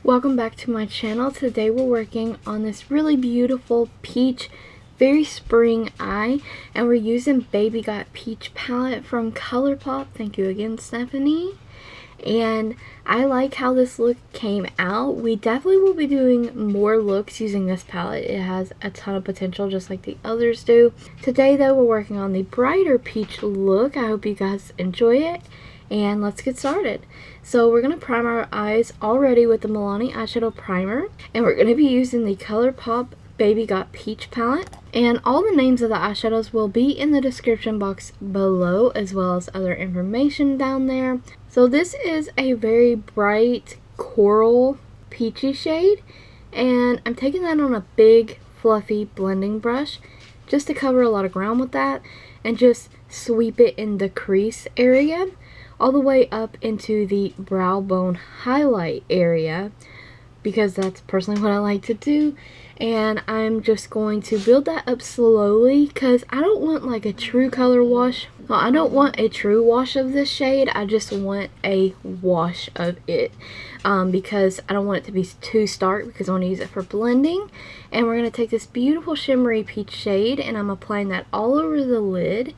Welcome back to my channel. Today we're working on this really beautiful peach, very spring eye, and we're using Baby Got Peach palette from ColourPop. Thank you again, Stephanie. And I like how this look came out. We definitely will be doing more looks using this palette. It has a ton of potential just like the others do. Today though, we're working on the brighter peach look. I hope you guys enjoy it. And let's get started. So we're going to prime our eyes already with the Milani eyeshadow primer, and we're going to be using the ColourPop Baby Got Peach palette. And all the names of the eyeshadows will be in the description box below, as well as other information down there. So this is a very bright coral peachy shade, and I'm taking that on a big fluffy blending brush just to cover a lot of ground with that and just sweep it in the crease area all the way up into the brow bone highlight area, because that's personally what I like to do. And I'm just going to build that up slowly because I don't want like a true color wash. Well, I don't want a true wash of this shade. I just want a wash of it because I don't want it to be too stark, because I want to use it for blending. And we're going to take this beautiful shimmery peach shade and I'm applying that all over the lid.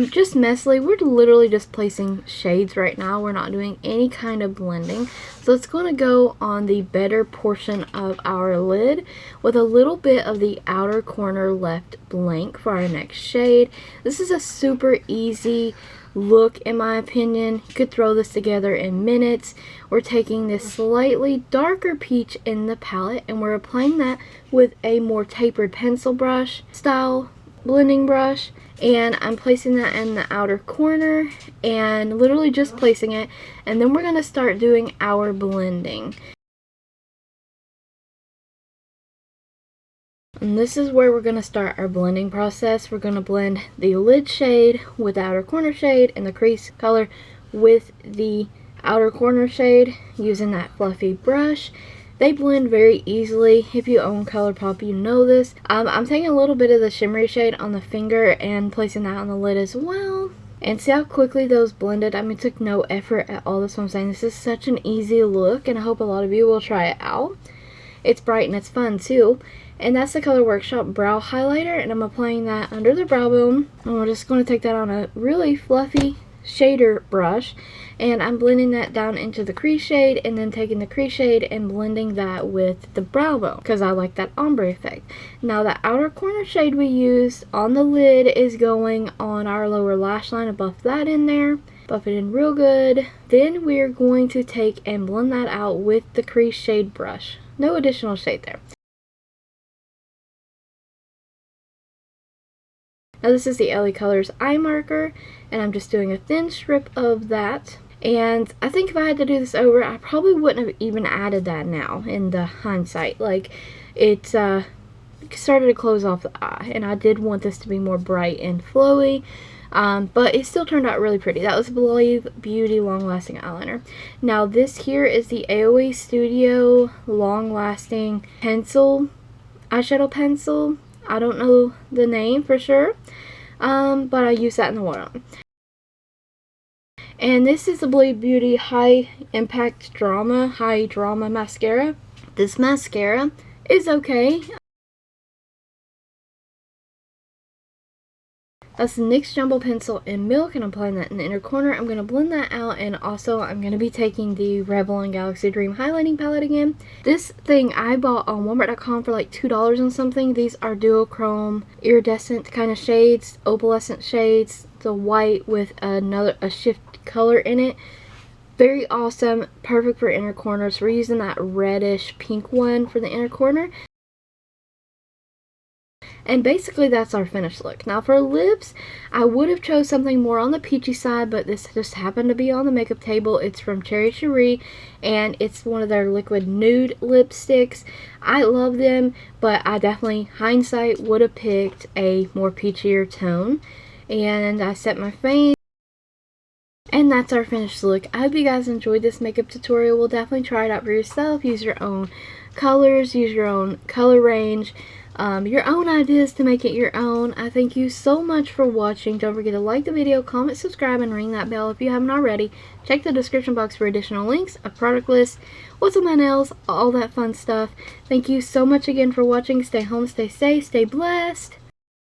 Just messily. We're literally just placing shades right now. We're not doing any kind of blending. So it's going to go on the better portion of our lid with a little bit of the outer corner left blank for our next shade. This is a super easy look in my opinion. You could throw this together in minutes. We're taking this slightly darker peach in the palette and we're applying that with a more tapered pencil brush style blending brush, and I'm placing that in the outer corner and literally just placing it, and then we're going to start doing our blending. And this is where we're going to start our blending process. We're going to blend the lid shade with the outer corner shade and the crease color with the outer corner shade using that fluffy brush. They blend very easily. If you own ColourPop, you know this. I'm taking a little bit of the shimmery shade on the finger and placing that on the lid as well. And see how quickly those blended? I mean, it took no effort at all. That's what I'm saying. This is such an easy look, and I hope a lot of you will try it out. It's bright and it's fun too. And that's the ColorWorkshop Brow Highlighter, and I'm applying that under the brow bone. And we're just going to take that on a really fluffy shader brush, and I'm blending that down into the crease shade, and then taking the crease shade and blending that with the brow bone because I like that ombre effect. Now the outer corner shade we used on the lid is going on our lower lash line. And buff that in there, buff it in real good. Then we're going to take and blend that out with the crease shade brush. No additional shade there. Now this is the LaColors Eye Marker, and I'm just doing a thin strip of that. And I think if I had to do this over, I probably wouldn't have even added that now in the hindsight. Like, it started to close off the eye, and I did want this to be more bright and flowy. But it still turned out really pretty. That was Believe Beauty Long Lasting Eyeliner. Now this here is the AOA Studio Long Lasting Pencil, eyeshadow pencil. I don't know the name for sure, but I use that in the water. And this is the Believe Beauty High Drama Mascara. This mascara is okay. That's the NYX Jumbo Pencil in Milk, and I'm applying that in the inner corner. I'm going to blend that out, and also I'm going to be taking the Revlon Galaxy Dream Highlighting Palette again. This thing I bought on Walmart.com for like $2 and something. These are duochrome, iridescent kind of shades, opalescent shades. The white with a shift color in it. Very awesome, perfect for inner corners. We're using that reddish pink one for the inner corner. And basically that's our finished look. Now for lips, I would have chose something more on the peachy side, but this just happened to be on the makeup table. It's from Chree, and it's one of their liquid nude lipsticks. I love them, but I definitely, hindsight, would have picked a more peachier tone. And I set my face. And that's our finished look. I hope you guys enjoyed this makeup tutorial. We'll definitely try it out for yourself. Use your own colors, use your own color range, your own ideas to make it your own. I thank you so much for watching. Don't forget to like the video, comment, subscribe, and ring that bell if you haven't already. Check the description box for additional links, a product list, what's on my nails, all that fun stuff. Thank you so much again for watching. Stay home, stay safe, stay blessed.